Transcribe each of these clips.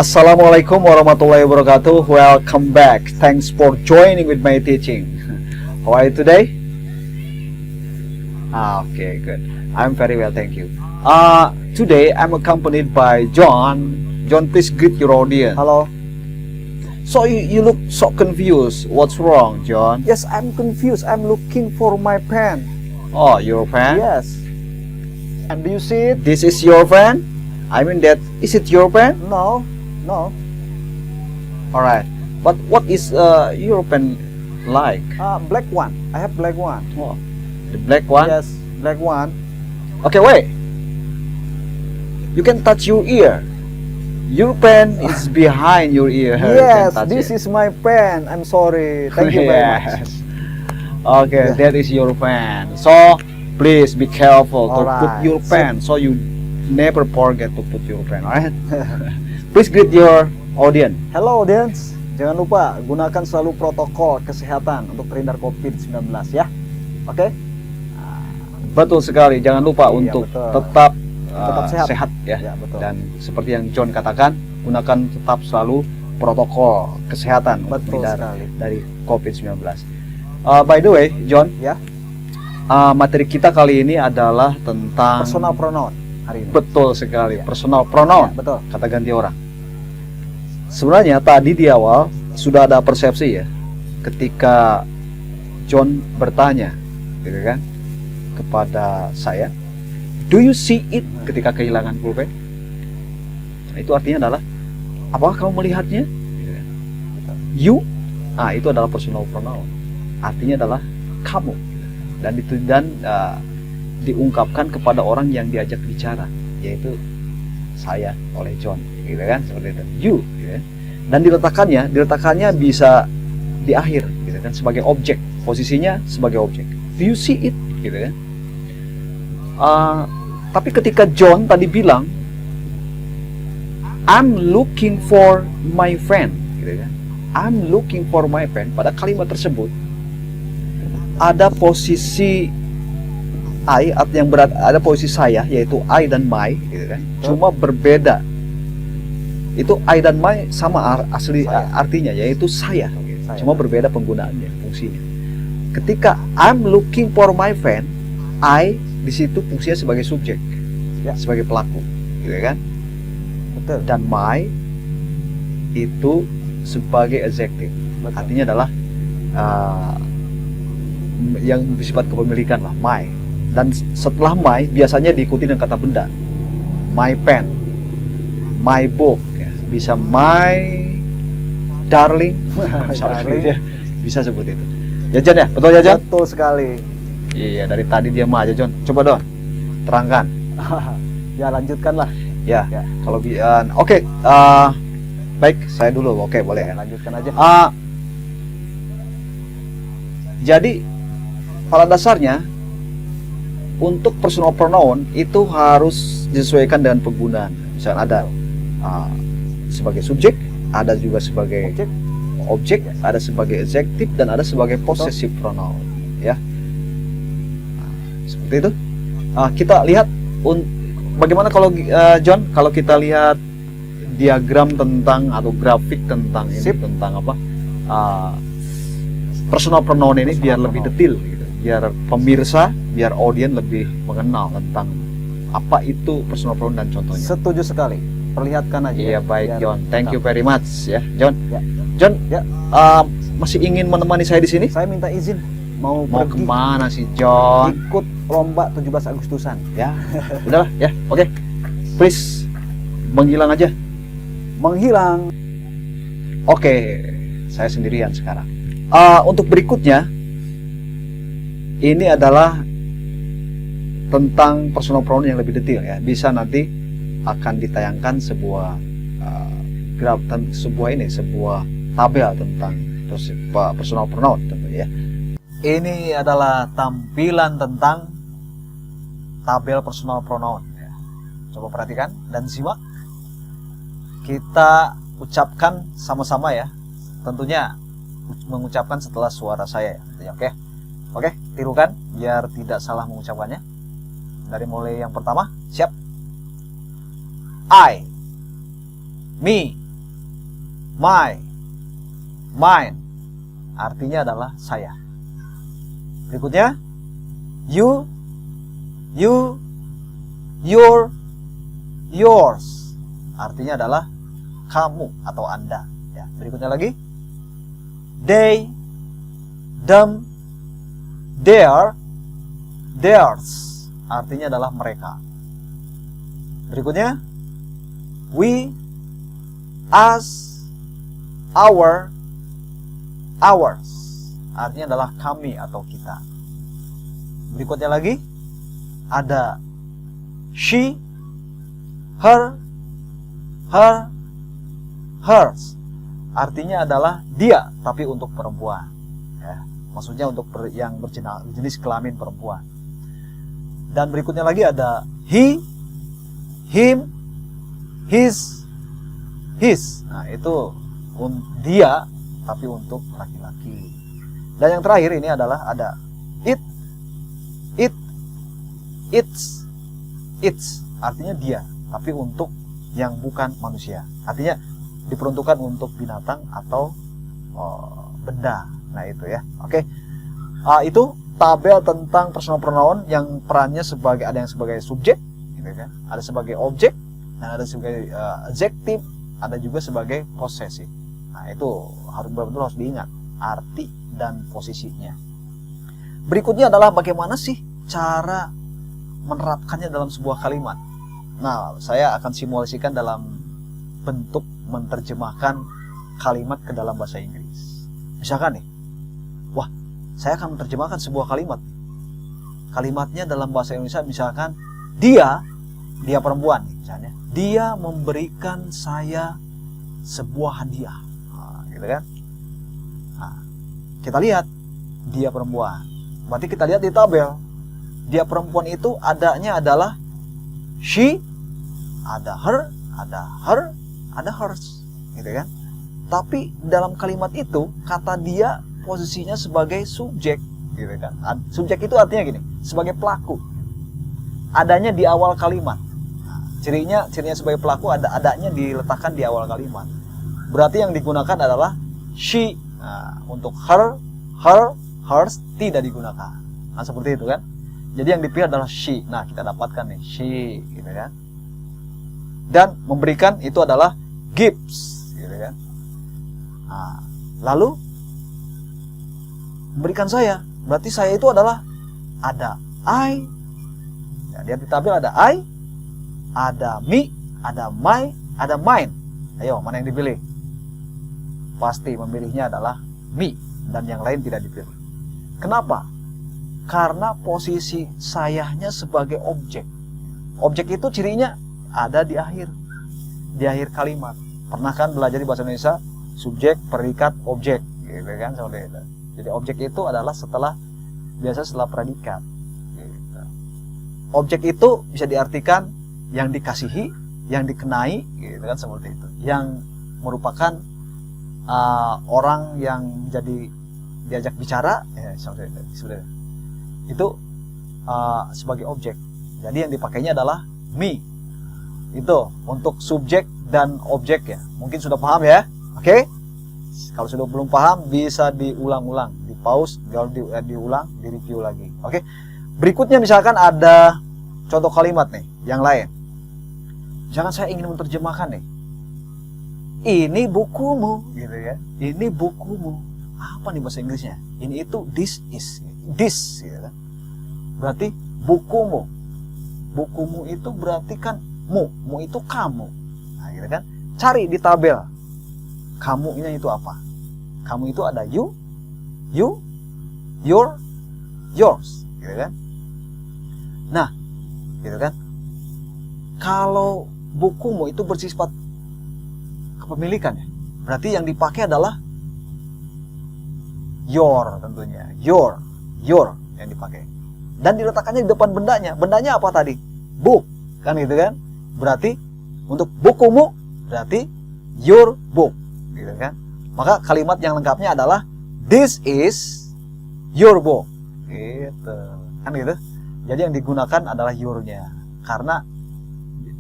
Assalamualaikum warahmatullahi wabarakatuh. Welcome back. Thanks for joining with my teaching. How are you today? Okay, good. I'm very well, thank you. Today I'm accompanied by John. John, please greet your audience. Hello. So you look so confused. What's wrong, John? Yes, I'm confused. I'm looking for my pen. Oh, your pen? Yes. And do you see it? This is your pen? I mean that, is it your pen? No. No. Alright. But what is your pen like? Black one. I have black one. Oh, the black one? Yes, black one. Okay, wait. You can touch your ear. Your pen is behind your ear. Yes, this is my pen. I'm sorry. Thank you very much. Okay, that is your pen. So please be careful to put your pen, so you never forget to put your pen. Alright? Please greet your audience. Hello audience. Jangan lupa gunakan selalu protokol kesehatan untuk terhindar COVID-19 ya. Oke? Betul sekali. Jangan lupa untuk betul. tetap sehat ya. Ya, betul. Dan seperti yang John katakan, gunakan tetap selalu protokol kesehatan untuk terhindar dari COVID-19. By the way, John, ya. Materi kita kali ini adalah tentang personal pronoun hari ini. Betul sekali, ya. Personal pronoun, ya, betul. Kata ganti orang. Sebenarnya tadi di awal sudah ada persepsi ya, ketika John bertanya, gitu kan, kepada saya, do you see it, ketika kehilangan pulpen? Nah, itu artinya adalah, apakah kamu melihatnya? You, itu adalah personal pronoun, artinya adalah kamu, dan diungkapkan kepada orang yang diajak bicara, yaitu saya oleh John, gitu kan, seperti itu. You, gitu kan? Dan diletakkannya bisa di akhir, gitu kan, sebagai objek, posisinya sebagai objek. Do you see it, gitu kan? Tapi ketika John tadi bilang, I'm looking for my friend, gitu kan? I'm looking for my friend. Pada kalimat tersebut ada posisi I, yang berat, ada posisi saya, yaitu I dan my, gitu kan? Cuma berbeda. Itu I dan my sama asli artinya, yaitu saya. Cuma berbeda penggunaannya, fungsinya. Ketika I'm looking for my friend, I di situ fungsinya sebagai subjek, ya, sebagai pelaku, gitu kan? Betul. Dan my itu sebagai adjective. Artinya adalah yang bersifat kepemilikan lah, my. Dan setelah my biasanya diikuti dengan kata benda. My pen, my book, ya. Bisa my darling, bisa sebut itu. Ya John ya, betul ya John? Betul sekali. Iya, dari tadi diam aja John. Coba dong, terangkan. Ya lanjutkanlah. Ya. Kalau oke, baik, saya dulu. Oke, boleh. Ya, lanjutkan aja. Jadi pada dasarnya untuk personal pronoun itu harus disesuaikan dengan penggunaan. Misalnya ada sebagai subjek, ada juga sebagai objek, ada sebagai adjective, dan ada sebagai possessive pronoun, ya. Seperti itu. Kita lihat bagaimana kalau John, kalau kita lihat diagram tentang atau grafik tentang ini, tentang apa personal pronoun ini, biar lebih detail, gitu. Biar pemirsa, biar audiens lebih mengenal tentang apa itu personal pronoun dan contohnya. Setuju sekali. Perlihatkan aja. Iya, baik John. Thank you very much ya, John. Ya. John, ya. Masih ingin menemani saya di sini? Saya minta izin mau pergi. Kemana sih John? Ikut lomba 17 Agustusan. Ya, udahlah ya. Oke. Please menghilang aja. Menghilang. Oke, saya sendirian sekarang. Untuk berikutnya, ini adalah tentang personal pronoun yang lebih detail ya. Bisa nanti akan ditayangkan sebuah sebuah tabel tentang personal pronoun tentunya ya. Ini adalah tampilan tentang tabel personal pronoun ya. Coba perhatikan dan simak. Kita ucapkan sama-sama ya. Tentunya mengucapkan setelah suara saya ya. Oke, tirukan biar tidak salah mengucapkannya. Dari mulai yang pertama, siap? I, me, my, mine, artinya adalah saya. Berikutnya, you, your, yours, artinya adalah kamu atau Anda. Ya, berikutnya lagi, they, them, their, theirs, artinya adalah mereka. Berikutnya, we, us, our, ours, artinya adalah kami atau kita. Berikutnya lagi, ada she, her, hers, artinya adalah dia tapi untuk perempuan. Ya, maksudnya untuk yang berjenis kelamin perempuan. Dan berikutnya lagi ada he, him, his. Nah, itu dia tapi untuk laki-laki. Dan yang terakhir ini adalah ada it, its, artinya dia tapi untuk yang bukan manusia. Artinya diperuntukkan untuk binatang atau benda. Nah, itu ya. Oke. Itu tabel tentang personal pronoun yang perannya sebagai, ada yang sebagai subjek, gitu kan? Ada sebagai objek, dan ada sebagai adjektif, ada juga sebagai possessive. Nah, itu betul-betul harus diingat arti dan posisinya. Berikutnya adalah bagaimana sih cara menerapkannya dalam sebuah kalimat. Nah, saya akan simulasikan dalam bentuk menerjemahkan kalimat ke dalam bahasa Inggris. Misalkan nih, saya akan menerjemahkan sebuah kalimat. Kalimatnya dalam bahasa Indonesia misalkan, dia perempuan nih, misalnya. Dia memberikan saya sebuah hadiah. Nah, gitu kan? Nah, kita lihat, dia perempuan. Berarti kita lihat di tabel. Dia perempuan itu adanya adalah she, ada her, ada hers, gitu kan? Tapi dalam kalimat itu kata dia posisinya sebagai subjek, gitu kan? Subjek itu artinya gini, sebagai pelaku. Adanya di awal kalimat. Cirinya sebagai pelaku adanya diletakkan di awal kalimat. Berarti yang digunakan adalah she. Nah, untuk her, hers tidak digunakan. Nah, seperti itu kan? Jadi yang dipilih adalah she. Nah, kita dapatkan nih she, gitu kan? Dan memberikan itu adalah gives, gitu kan? Nah, lalu memberikan saya, berarti saya itu adalah ada I. Ya, dia di tabel ada I, ada me, ada my, ada mine. Ayo, mana yang dipilih? Pasti memilihnya adalah me, dan yang lain tidak dipilih. Kenapa? Karena posisi sayanya sebagai objek. Objek itu cirinya ada di akhir kalimat. Pernah kan belajar di bahasa Indonesia subjek, predikat, objek, gitu kan? Seperti itu. Jadi objek itu adalah setelah predikat. Gitu. Objek itu bisa diartikan yang dikasihi, yang dikenai, gitu kan, seperti itu. Yang merupakan orang yang jadi diajak bicara, ya, seperti itu. Itu sebagai objek. Jadi yang dipakainya adalah me. Itu untuk subjek dan objek ya. Mungkin sudah paham ya? Oke? Kalau sudah belum paham bisa diulang-ulang, di pause, diulang, di review lagi. Oke? Berikutnya misalkan ada contoh kalimat nih, yang lain. Misalkan saya ingin menerjemahkan nih. Ini bukumu, gitu ya. Ini bukumu. Apa nih bahasa Inggrisnya? Ini itu this is. This, gitu kan. Berarti bukumu. Bukumu itu berarti kan mu itu kamu. Nah, gitu kan? Cari di tabel. Kamu ini itu apa? Kamu itu ada you, your, yours, gitu kan? Nah, gitu kan? Kalau bukumu itu bersifat kepemilikan ya. Berarti yang dipakai adalah your tentunya. Your yang dipakai. Dan diletakkannya di depan bendanya. Bendanya apa tadi? Book, kan gitu kan? Berarti untuk bukumu berarti your book, gitu kan? Maka kalimat yang lengkapnya adalah this is your book, gitu kan, gitu. Jadi yang digunakan adalah your-nya, karena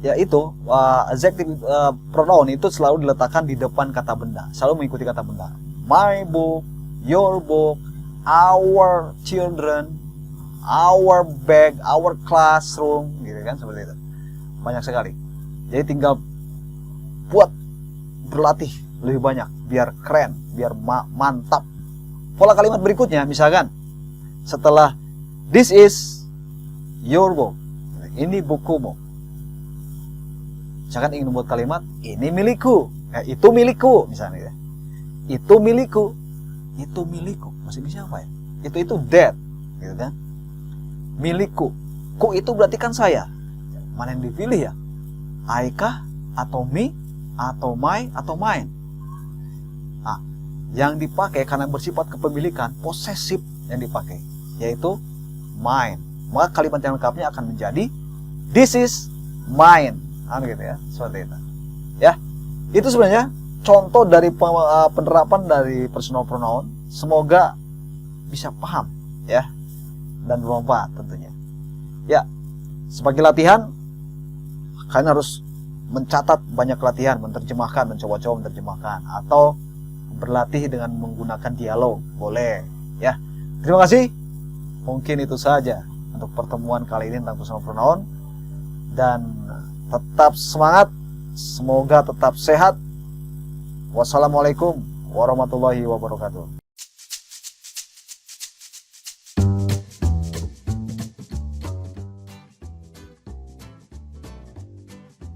ya itu adjective pronoun itu selalu diletakkan di depan kata benda, selalu mengikuti kata benda. My book, your book, our children, our bag, our classroom, gitu kan, seperti itu. Banyak sekali. Jadi tinggal buat berlatih lebih banyak biar keren, biar mantap. Pola kalimat berikutnya misalkan setelah this is your book, ini bukumu. Misalkan ingin membuat kalimat ini milikku, itu milikku misalnya ya. Itu milikku, itu milikku. Masih bisa apa ya? Itu that, gitu kan? Milikku. Ku itu berarti kan saya. Mana yang dipilih ya? I kah atau me atau my atau mine? Nah, yang dipakai karena bersifat kepemilikan, posesif yang dipakai, yaitu mine. Maka kalimat yang lengkapnya akan menjadi this is mine. Gitu ya, seperti itu. Ya, itu sebenarnya contoh dari penerapan dari personal pronoun. Semoga bisa paham ya dan bermanfaat tentunya. Ya, sebagai latihan kalian harus mencatat banyak latihan, menerjemahkan, mencoba-coba menerjemahkan, atau berlatih dengan menggunakan dialog, boleh ya. Terima kasih. Mungkin itu saja untuk pertemuan kali ini tentang personal pronoun, dan tetap semangat, semoga tetap sehat. Wassalamualaikum warahmatullahi wabarakatuh.